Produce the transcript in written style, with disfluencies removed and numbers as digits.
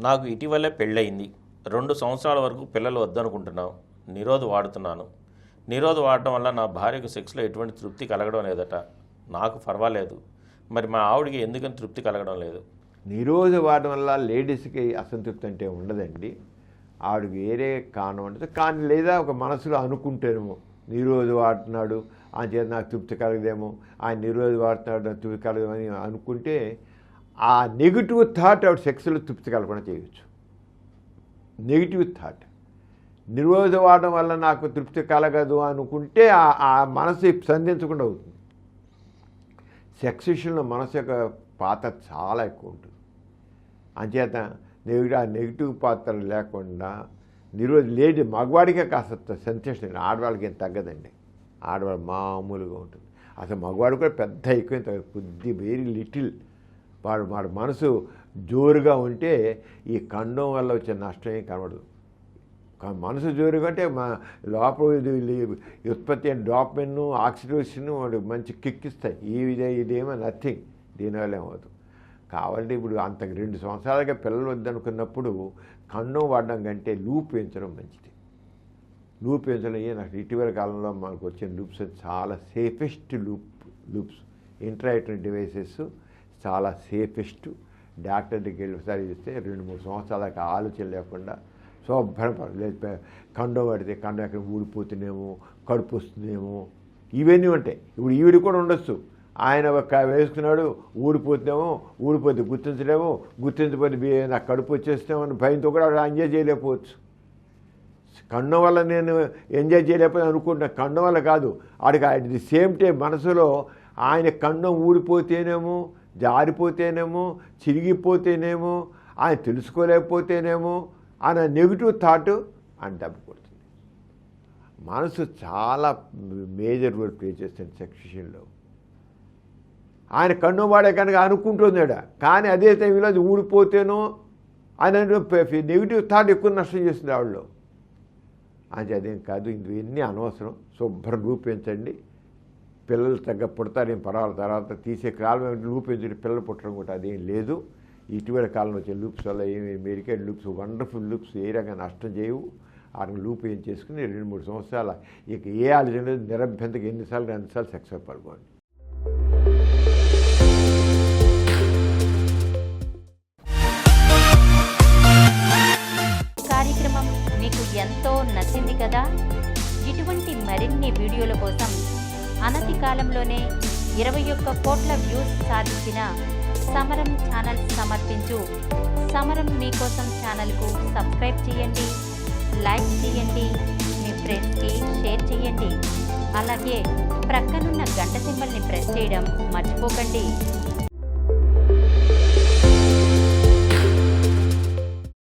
నాకు ఇటీవలే పెళ్ళయింది. 2 సంవత్సరాల వరకు పిల్లలు వద్దనుకుంటున్నాం. నిరోధ్ వాడుతున్నాను. నిరోధ్ వాడటం వల్ల నా భార్యకు సెక్స్లో ఎటువంటి తృప్తి కలగడం లేదట. నాకు పర్వాలేదు. మరి మా ఆవిడికి ఎందుకని తృప్తి కలగడం లేదు? నిరోధ వాడడం వల్ల లేడీస్కి అసంతృప్తి అంటే ఉండదండి. ఆవిడకి వేరే కారణం ఉంటుంది. కానీ లేదా ఒక మనసులో అనుకుంటేనేమో నిరోధ వాడుతున్నాడు ఆయన చేత నాకు తృప్తి కలగదేమో, ఆయన నిరోధ వాడుతున్నాడు నాకు తృప్తి కలగదేమని అనుకుంటే ఆ నెగిటివ్ థాట్ ఆవిడ సెక్స్లో తృప్తి కలగకుండా చేయవచ్చు. నెగిటివ్ థాట్ నిరోధ వాడడం వల్ల నాకు తృప్తి కలగదు అనుకుంటే ఆ మనసు సంధించకుండా అవుతుంది. సెక్స్ విషయంలో మనసు యొక్క పాత్ర చాలా ఎక్కువ ఉంటుంది. అంచేత ఆ నెగిటివ్ పాత్ర లేకుండా లేడీ మగవాడికే కాస్త సెన్సేషన్, ఆడవాళ్ళకి ఏం తగ్గదండి. ఆడవాళ్ళు మామూలుగా ఉంటుంది. అసలు మగవాడు కూడా పెద్ద ఎక్కువ కొద్ది వెరీ లిటిల్ వాడు మనసు జోరుగా ఉంటే ఈ కండం వల్ల వచ్చే నష్టం ఏం కనబడదు. మనసు జోరుగా అంటే లోపల ఉత్పత్తి అయిన డాపమిన్ ఆక్సిటోసిన్ వాడు మంచి కిక్ ఇస్తాయి. ఇదేమో నథింగ్, దీనివల్ల ఏమవుతుంది. కావాలంటే ఇప్పుడు అంత 2 సంవత్సరాలుగా పిల్లలు వద్దనుకున్నప్పుడు కండం వాడడం కంటే లూప్ వేయించడం మంచిది. లూప్ వేయించడం నాకు ఇటీవల కాలంలో మనకు వచ్చిన లూప్స్ చాలా సేఫెస్ట్ లూప్స్ ఇంట్రాయిటరీ డివైసెస్ చాలా సేఫెస్ట్. డాక్టర్ దగ్గరికి వెళ్ళి ఒకసారి చూస్తే 2-3 సంవత్సరాల దాకా ఆలోచన లేకుండా శుభ్రం లేదు. కండం పడితే కండం ఎక్కడ ఊడిపోతున్నామో, కడుపు వస్తుందేమో, ఇవన్నీ ఉంటాయి. ఇప్పుడు ఈవిడ కూడా ఉండొచ్చు. ఆయన వేసుకున్నాడు, ఊడిపోతే గుర్తించకపోతే నాకు కడుపు వచ్చేస్తామని భయంతో కూడా ఆవిడ ఎంజాయ్ చేయలేకపోవచ్చు. కండం వల్ల నేను ఎంజాయ్ చేయలేకపోతే అనుకుంటున్నా, కండం వల్ల కాదు. ఆడికి అట్ ది సేమ్ టైం మనసులో ఆయన కండం ఊడిపోతేనేమో, జారిపోతేనేమో, చిరిగిపోతేనేమో, ఆయన తెలుసుకోలేకపోతేనేమో అన్న నెగిటివ్ థాట్ ఆయన దెబ్బకొడుతుంది. మనసు చాలా మేజర్ రోల్ ప్లే చేస్తుంది సెక్స్ విషయంలో. ఆయన కన్ను వాడే కనుక అనుకుంటున్నాడు, కానీ అదే టైంలో అది ఊడిపోతేనో ఆయన నెగిటివ్ థాట్ ఎక్కువ నష్టం చేస్తుంది ఆవిడలో. అది అదేం కాదు, ఇవన్నీ అనవసరం. శుభ్రం రూపించండి. పిల్లలు తగ్గ పుడతారేం పర్వాలేదు, తర్వాత తీసే కాలం లూపించండి. పిల్లలు పుట్టడం కూడా అదేం లేదు. ఇటీవల కాలంలో వచ్చే లూప్స్ వల్ల ఏమి మెడికేట్ లూప్స్, వండర్ఫుల్ లూప్స్ ఏ రకంగా నష్టం చేయవు. వాటిని లూప్ ఏం చేసుకుని 2-3 సంవత్సరాల ఇక ఏ ఆలోచన లేదు. నిరభ్యంతగా ఎన్నిసార్లు సెక్స్ పడుకోండి. కార్యక్రమం మీకు ఎంతో నచ్చింది కదా. ఇటువంటి మరిన్ని వీడియోల కోసం అనతి కాలంలోనే 21 కోట్ల వ్యూస్ సాధించిన సమరం ఛానల్ సమర్పించు సమరం మీకోసం ఛానల్కు సబ్స్క్రైబ్ చేయండి, లైక్ చేయండి, మీ ఫ్రెండ్స్కి షేర్ చేయండి. అలాగే ప్రక్కనున్న గంట సింబల్ని ప్రెస్ చేయడం మర్చిపోకండి.